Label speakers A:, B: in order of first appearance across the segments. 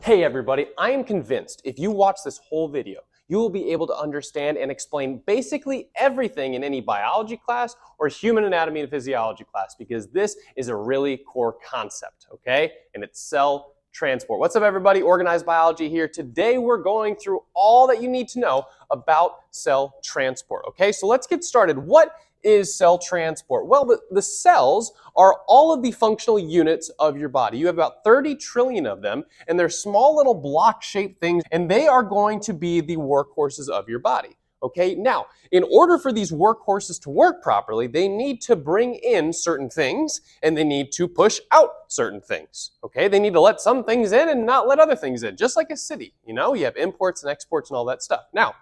A: Hey everybody, I am convinced if you watch this whole video, you will be able to understand and explain basically everything in any biology class or human anatomy and physiology class because this is a really core concept, okay? And it's cell transport. What's up everybody? Organized Biology here. Today we're going through all that you need to know about cell transport, okay? So let's get started. What is cell transport? Well, the cells are all of the functional units of your body. You have about 30 trillion of them, and they're small little block-shaped things, and they are going to be the workhorses of your body. Okay, now, in order for these workhorses to work properly, they need to bring in certain things, and they need to push out certain things. Okay, they need to let some things in and not let other things in, just like a city. You know, you have imports and exports and all that stuff. Now,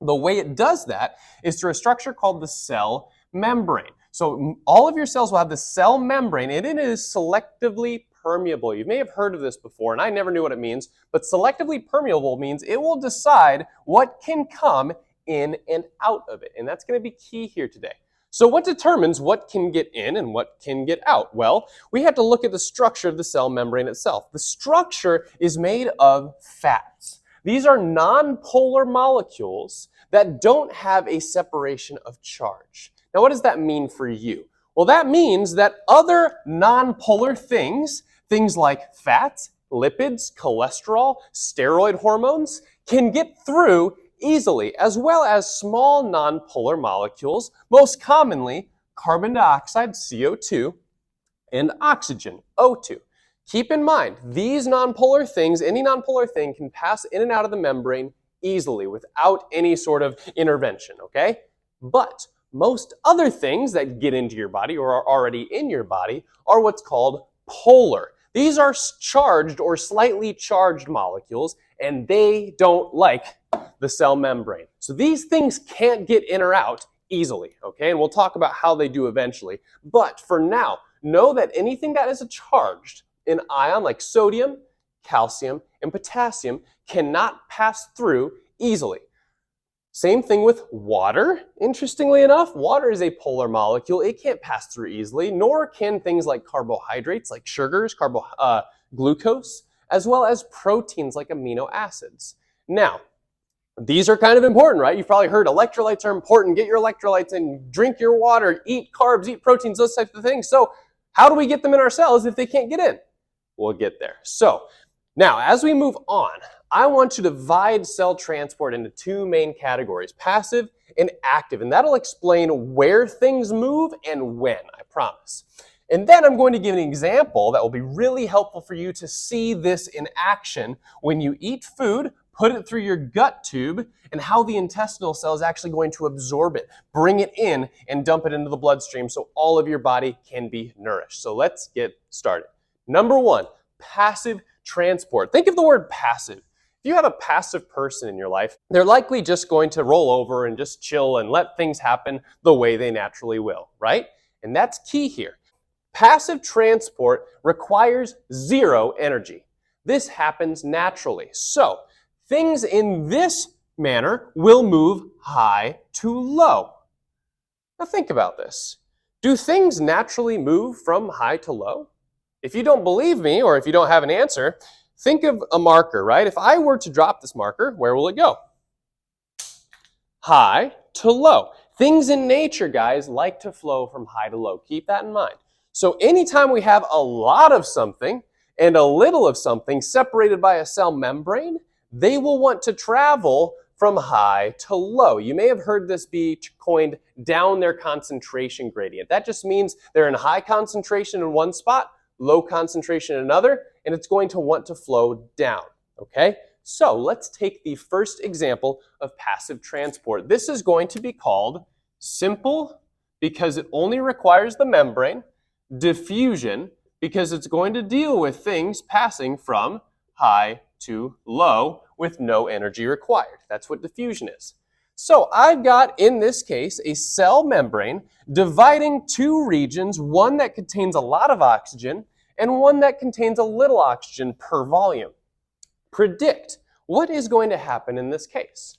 A: the way it does that is through a structure called the cell membrane. So all of your cells will have the cell membrane, and it is selectively permeable. You may have heard of this before, and I never knew what it means, but selectively permeable means it will decide what can come in and out of it, and that's going to be key here today. So what determines what can get in and what can get out? Well, we have to look at the structure of the cell membrane itself. The structure is made of fats. These are nonpolar molecules that don't have a separation of charge. Now, what does that mean for you? Well, that means that other nonpolar things like fats, lipids, cholesterol, steroid hormones, can get through easily, as well as small nonpolar molecules, most commonly carbon dioxide, CO2, and oxygen, O2. Keep in mind, these nonpolar things, any nonpolar thing can pass in and out of the membrane easily without any sort of intervention, okay? But most other things that get into your body or are already in your body are what's called polar. These are charged or slightly charged molecules, and they don't like the cell membrane. So these things can't get in or out easily, okay? And we'll talk about how they do eventually. But for now, know that anything that is charged, an ion like sodium, calcium, and potassium cannot pass through easily. Same thing with water. Interestingly enough, water is a polar molecule. It can't pass through easily, nor can things like carbohydrates, like sugars, glucose, as well as proteins like amino acids. Now, these are kind of important, right? You've probably heard electrolytes are important. Get your electrolytes in, drink your water, eat carbs, eat proteins, those types of things. So how do we get them in our cells if they can't get in? We'll get there. So now, as we move on, I want to divide cell transport into two main categories, passive and active, and that'll explain where things move and when, I promise. And then I'm going to give an example that will be really helpful for you to see this in action when you eat food, put it through your gut tube, and how the intestinal cell is actually going to absorb it, bring it in, and dump it into the bloodstream so all of your body can be nourished. So let's get started. Number one, passive transport. Think of the word passive. If you have a passive person in your life, they're likely just going to roll over and just chill and let things happen the way they naturally will, right? And that's key here. Passive transport requires zero energy. This happens naturally. So things in this manner will move high to low. Now think about this. Do things naturally move from high to low? If you don't believe me, or if you don't have an answer, think of a marker, right? If I were to drop this marker, where will it go? High to low. Things in nature, guys, like to flow from high to low. Keep that in mind. So anytime we have a lot of something and a little of something separated by a cell membrane, they will want to travel from high to low. You may have heard this be coined down their concentration gradient. That just means they're in high concentration in one spot, low concentration in another, and it's going to want to flow down, okay? So let's take the first example of passive transport. This is going to be called simple because it only requires the membrane, diffusion because it's going to deal with things passing from high to low with no energy required. That's what diffusion is. So I've got, in this case, a cell membrane dividing two regions, one that contains a lot of oxygen and one that contains a little oxygen per volume. Predict what is going to happen in this case.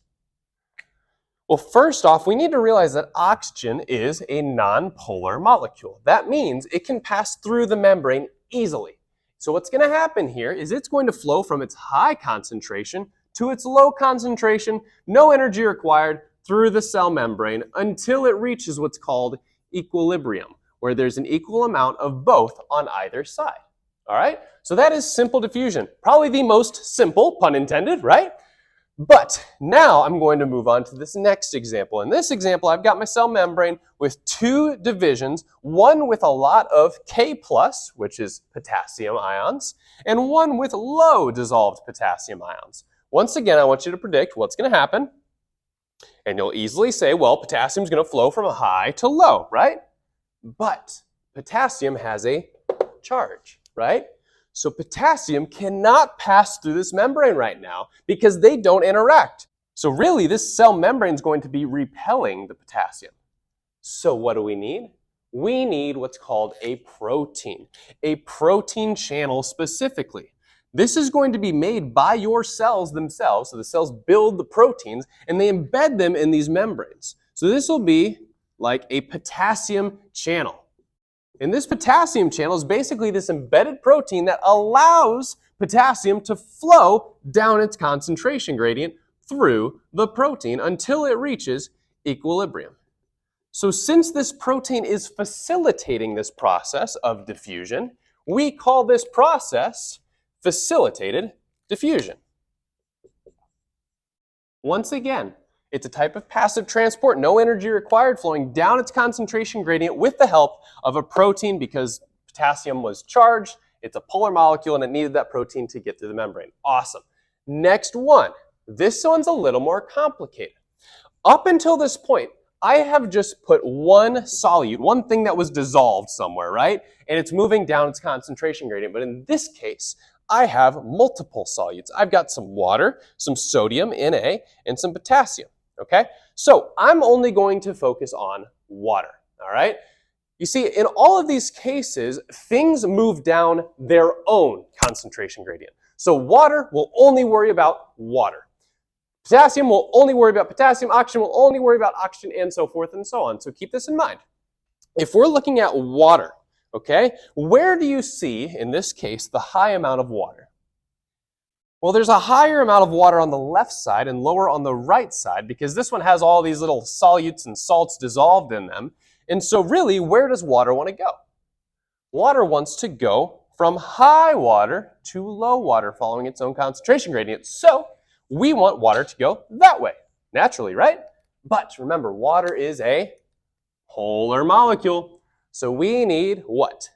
A: Well, first off, we need to realize that oxygen is a nonpolar molecule. That means it can pass through the membrane easily. So what's going to happen here is it's going to flow from its high concentration to its low concentration, no energy required, through the cell membrane until it reaches what's called equilibrium, where there's an equal amount of both on either side. All right? So that is simple diffusion. Probably the most simple, pun intended, right? But now I'm going to move on to this next example. In this example, I've got my cell membrane with two divisions, one with a lot of K+, which is potassium ions, and one with low dissolved potassium ions. Once again, I want you to predict what's going to happen. And you'll easily say, well, potassium is going to flow from high to low, right? But potassium has a charge, right? So potassium cannot pass through this membrane right now because they don't interact. So really, this cell membrane is going to be repelling the potassium. So what do we need? We need what's called a protein channel specifically. This is going to be made by your cells themselves. So the cells build the proteins and they embed them in these membranes. So this will be like a potassium channel. And this potassium channel is basically this embedded protein that allows potassium to flow down its concentration gradient through the protein until it reaches equilibrium. So since this protein is facilitating this process of diffusion, we call this process facilitated diffusion. Once again, it's a type of passive transport, no energy required, flowing down its concentration gradient with the help of a protein because potassium was charged. It's a polar molecule and it needed that protein to get through the membrane. Awesome. Next one. This one's a little more complicated. Up until this point, I have just put one solute, one thing that was dissolved somewhere, right? And it's moving down its concentration gradient. But in this case, I have multiple solutes. I've got some water, some sodium, Na, and some potassium, okay? So I'm only going to focus on water, all right? You see, in all of these cases, things move down their own concentration gradient. So water will only worry about water. Potassium will only worry about potassium. Oxygen will only worry about oxygen, and so forth and so on. So keep this in mind. If we're looking at water, okay, where do you see, in this case, the high amount of water? Well, there's a higher amount of water on the left side and lower on the right side because this one has all these little solutes and salts dissolved in them. And so really, where does water want to go? Water wants to go from high water to low water following its own concentration gradient. So we want water to go that way, naturally, right? But remember, water is a polar molecule. So we need what?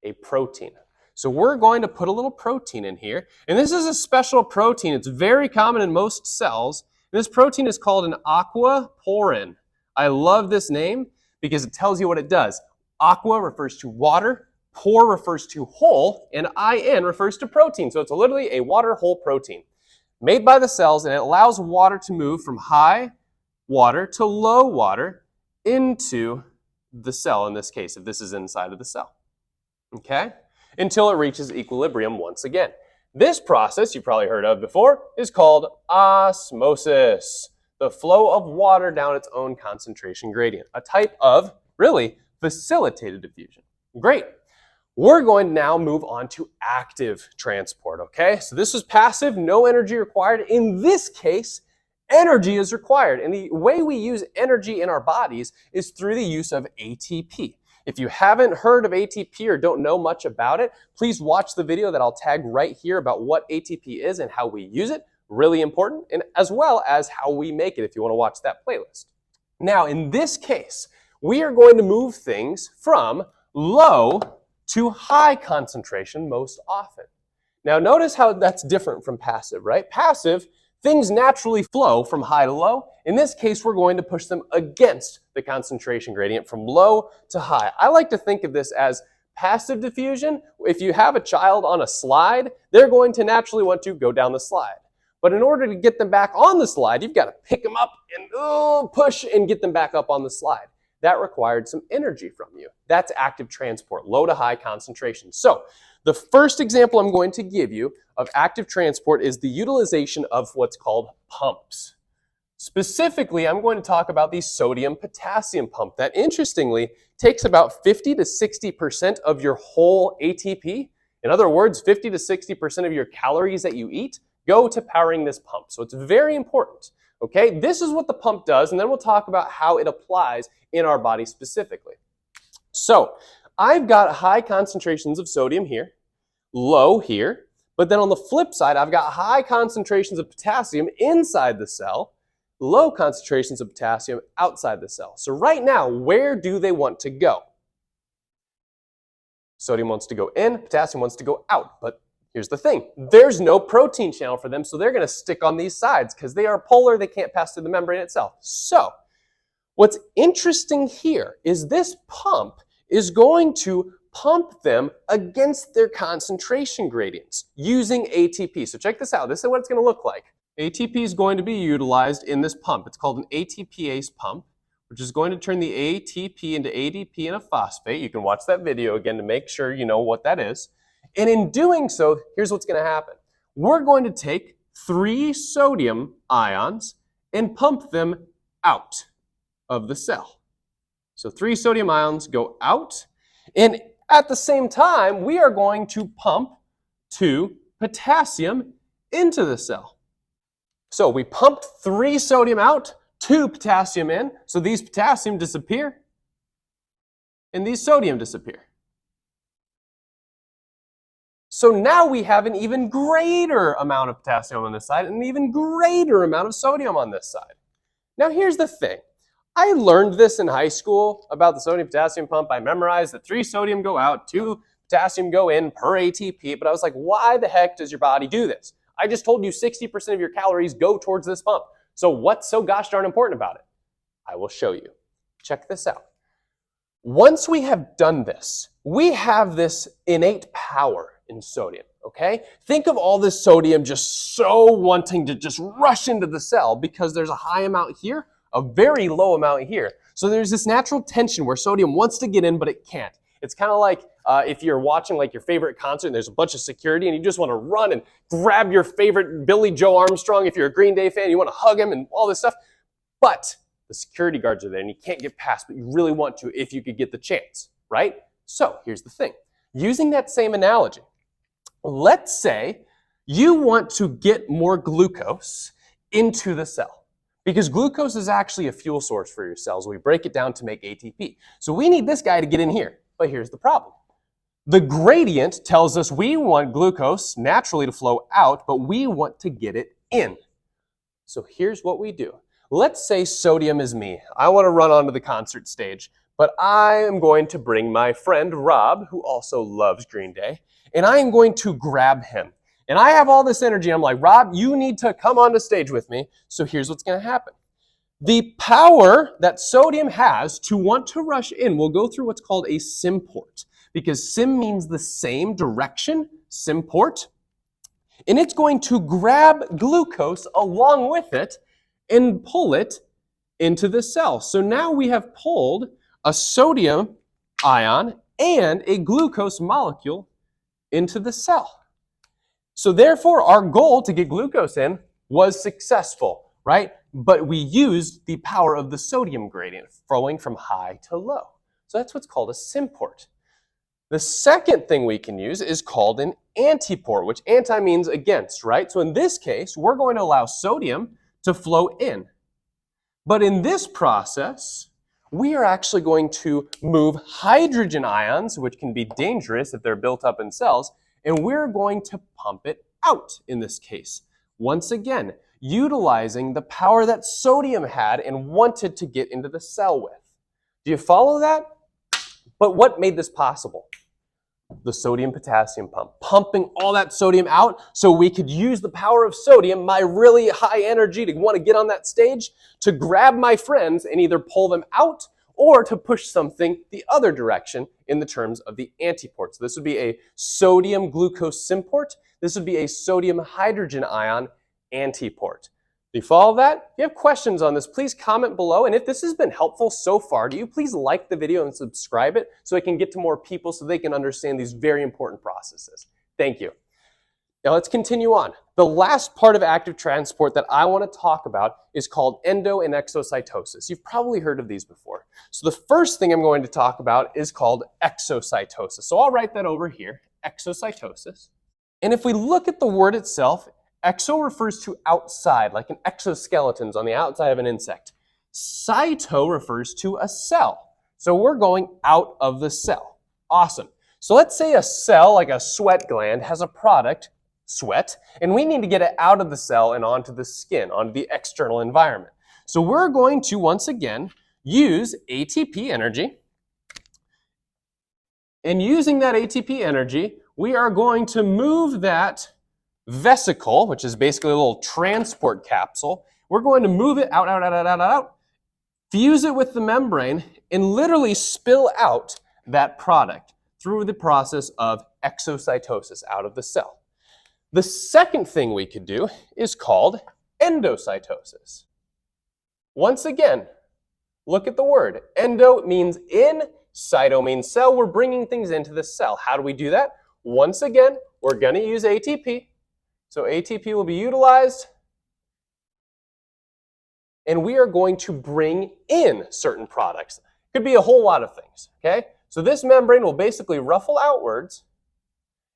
A: A protein. So we're going to put a little protein in here. And this is a special protein. It's very common in most cells. And this protein is called an aquaporin. I love this name because it tells you what it does. Aqua refers to water, por refers to whole, and in refers to protein. So it's literally a water whole protein made by the cells, and it allows water to move from high water to low water into the cell, in this case, if this is inside of the cell, okay? Until it reaches equilibrium once again. This process, you've probably heard of before, is called osmosis, the flow of water down its own concentration gradient, a type of, really, facilitated diffusion. Great. We're going to now move on to active transport, okay? So this is passive, no energy required. In this case, energy is required. And the way we use energy in our bodies is through the use of ATP. If you haven't heard of ATP or don't know much about it, please watch the video that I'll tag right here about what ATP is and how we use it. Really important, and as well as how we make it if you want to watch that playlist. Now, in this case, we are going to move things from low to high concentration most often. Now, notice how that's different from passive, right? Passive, things naturally flow from high to low. In this case, we're going to push them against the concentration gradient from low to high. I like to think of this as passive diffusion. If you have a child on a slide, they're going to naturally want to go down the slide. But in order to get them back on the slide, you've got to pick them up and push and get them back up on the slide. That required some energy from you. That's active transport, low to high concentration. So the first example I'm going to give you of active transport is the utilization of what's called pumps. Specifically, I'm going to talk about the sodium-potassium pump that, interestingly, takes about 50 to 60% of your whole ATP In other words, 50 to 60% of your calories that you eat go to powering this pump. So it's very important. Okay, this is what the pump does, and then we'll talk about how it applies in our body specifically. So I've got high concentrations of sodium here, low here, but then on the flip side, I've got high concentrations of potassium inside the cell, low concentrations of potassium outside the cell. So right now, where do they want to go? Sodium wants to go in, potassium wants to go out, but here's the thing. There's no protein channel for them, so they're going to stick on these sides because they are polar, they can't pass through the membrane itself. So what's interesting here is this pump is going to pump them against their concentration gradients using ATP. So check this out. This is what it's going to look like. ATP is going to be utilized in this pump. It's called an ATPase pump, which is going to turn the ATP into ADP and a phosphate. You can watch that video again to make sure you know what that is. And in doing so, here's what's going to happen. We're going to take 3 sodium ions and pump them out of the cell. So 3 sodium ions go out, and at the same time, we are going to pump 2 potassium into the cell. So we pumped 3 sodium out, 2 potassium in, so these potassium disappear, and these sodium disappear. So now we have an even greater amount of potassium on this side and an even greater amount of sodium on this side. Now here's the thing. I learned this in high school about the sodium-potassium pump. I memorized that 3 sodium go out, 2 potassium go in per ATP, but I was like, why the heck does your body do this? I just told you 60% of your calories go towards this pump. So what's so gosh darn important about it? I will show you. Check this out. Once we have done this, we have this innate power in sodium, okay? Think of all this sodium just so wanting to just rush into the cell because there's a high amount here, a very low amount here. So there's this natural tension where sodium wants to get in, but it can't. It's kind of like if you're watching like your favorite concert and there's a bunch of security and you just want to run and grab your favorite Billy Joe Armstrong. If you're a Green Day fan, you want to hug him and all this stuff. But the security guards are there and you can't get past, but you really want to if you could get the chance, right? So here's the thing. Using that same analogy, let's say you want to get more glucose into the cell. Because glucose is actually a fuel source for your cells. We break it down to make ATP. So we need this guy to get in here. But here's the problem. The gradient tells us we want glucose naturally to flow out, but we want to get it in. So here's what we do. Let's say sodium is me. I want to run onto the concert stage, but I am going to bring my friend Rob, who also loves Green Day, and I am going to grab him. And I have all this energy. I'm like, Rob, you need to come on the stage with me. So here's what's going to happen. The power that sodium has to want to rush in will go through what's called a symport, because sym means the same direction, symport, and it's going to grab glucose along with it and pull it into the cell. So now we have pulled a sodium ion and a glucose molecule into the cell. So therefore, our goal to get glucose in was successful, right? But we used the power of the sodium gradient flowing from high to low. So that's what's called a symport. The second thing we can use is called an antiport, which anti means against, right? So in this case, we're going to allow sodium to flow in. But in this process, we are actually going to move hydrogen ions, which can be dangerous if they're built up in cells, and we're going to pump it out in this case. Once again, utilizing the power that sodium had and wanted to get into the cell with. Do you follow that? But what made this possible? The sodium-potassium pump, pumping all that sodium out so we could use the power of sodium, my really high energy to want to get on that stage, to grab my friends and either pull them out or to push something the other direction in the terms of the antiport. So this would be a sodium glucose symport. This would be a sodium hydrogen ion antiport. Do you follow that? If you have questions on this, please comment below. And if this has been helpful so far to you, please like the video and subscribe it so it can get to more people so they can understand these very important processes. Thank you. Now let's continue on. The last part of active transport that I want to talk about is called endo and exocytosis. You've probably heard of these before. So the first thing I'm going to talk about is called exocytosis. So I'll write that over here, exocytosis. And if we look at the word itself, exo refers to outside, like an exoskeleton's on the outside of an insect. Cyto refers to a cell. So we're going out of the cell. Awesome. So let's say a cell, like a sweat gland, has a product, sweat, and we need to get it out of the cell and onto the skin, onto the external environment. So we're going to, once again, use ATP energy. And using that ATP energy, we are going to move that vesicle, which is basically a little transport capsule. We're going to move it out, fuse it with the membrane, and literally spill out that product through the process of exocytosis out of the cell. The second thing we could do is called endocytosis. Once again, look at the word. Endo means in, cyto means cell. We're bringing things into the cell. How do we do that? Once again, we're going to use ATP. So ATP will be utilized, and we are going to bring in certain products. Could be a whole lot of things, okay? So this membrane will basically ruffle outwards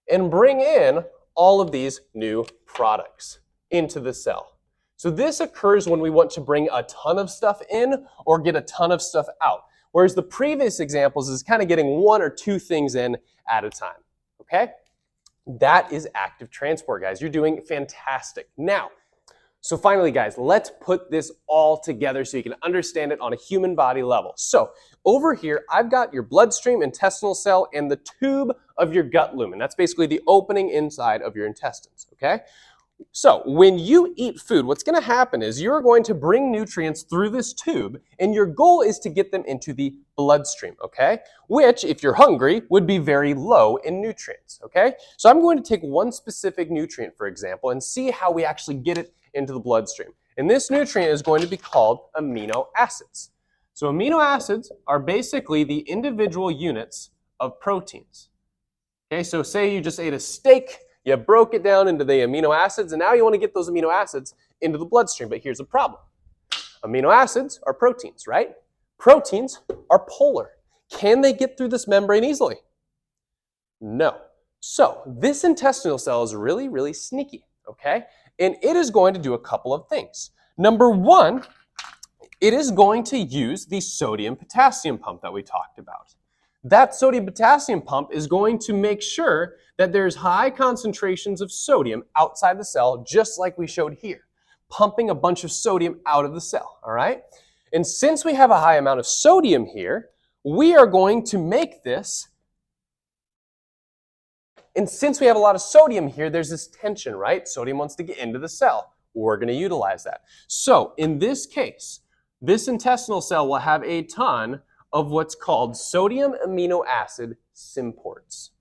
A: and bring in all of these new products into the cell. So this occurs when we want to bring a ton of stuff in or get a ton of stuff out. Whereas the previous examples is kind of getting one or two things in at a time, okay? That is active transport, guys. You're doing fantastic. Now, so finally, guys, let's put this all together so you can understand it on a human body level. So over here, I've got your bloodstream, intestinal cell, and the tube of your gut lumen. That's basically the opening inside of your intestines, okay? So when you eat food, what's going to happen is you're going to bring nutrients through this tube, and your goal is to get them into the bloodstream, okay? Which, if you're hungry, would be very low in nutrients, okay? So I'm going to take one specific nutrient, for example, and see how we actually get it into the bloodstream. And this nutrient is going to be called amino acids. So amino acids are basically the individual units of proteins. Okay, so say you just ate a steak, you broke it down into the amino acids, and now you want to get those amino acids into the bloodstream. But here's the problem. Amino acids are proteins, right? Proteins are polar. Can they get through this membrane easily? No. So this intestinal cell is really, really sneaky, okay? And it is going to do a couple of things. Number one, it is going to use the sodium-potassium pump that we talked about. That sodium-potassium pump is going to make sure that there's high concentrations of sodium outside the cell, just like we showed here, pumping a bunch of sodium out of the cell, all right? And since we have a high amount of sodium here, we are going to make this, and since we have a lot of sodium here, there's this tension, right? Sodium wants to get into the cell. We're going to utilize that. So in this case, this intestinal cell will have a ton of what's called sodium amino acid symports.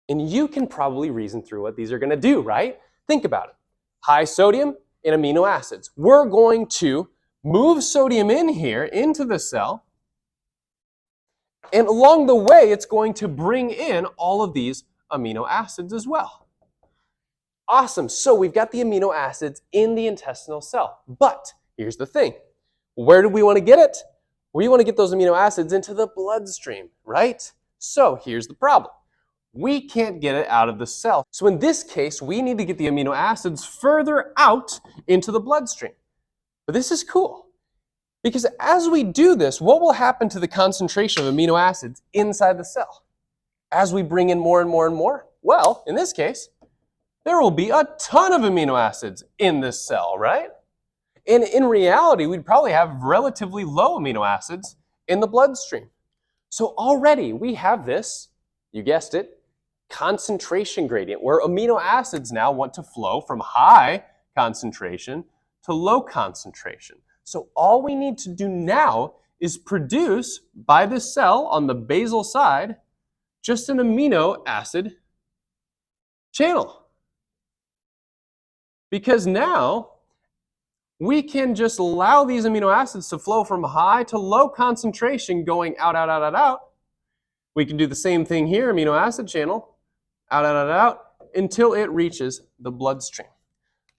A: And you can probably reason through what these are going to do, right? Think about it. High sodium and amino acids. We're going to move sodium in here into the cell, and along the way, it's going to bring in all of these amino acids as well. Awesome, so we've got the amino acids in the intestinal cell. But here's the thing. Where do we want to get it? We want to get those amino acids into the bloodstream, right? So here's the problem. We can't get it out of the cell. So in this case, we need to get the amino acids further out into the bloodstream. But this is cool, because as we do this, what will happen to the concentration of amino acids inside the cell? As we bring in more and more and more? Well, in this case, there will be a ton of amino acids in this cell, right? And in reality, we'd probably have relatively low amino acids in the bloodstream. So already we have this, you guessed it, concentration gradient, where amino acids now want to flow from high concentration to low concentration. So all we need to do now is produce by the cell on the basal side just an amino acid channel. Because now we can just allow these amino acids to flow from high to low concentration going out, out, out, out, out. We can do the same thing here, amino acid channel, out, out, out, out, until it reaches the bloodstream.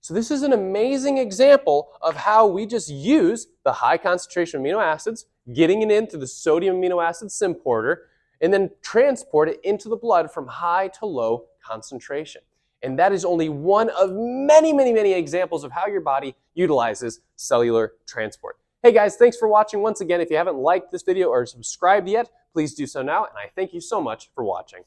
A: So this is an amazing example of how we just use the high concentration amino acids, getting it into the sodium amino acid symporter, and then transport it into the blood from high to low concentration. And that is only one of many, many, many examples of how your body utilizes cellular transport. Hey guys, thanks for watching. Once again, if you haven't liked this video or subscribed yet, please do so now. And I thank you so much for watching.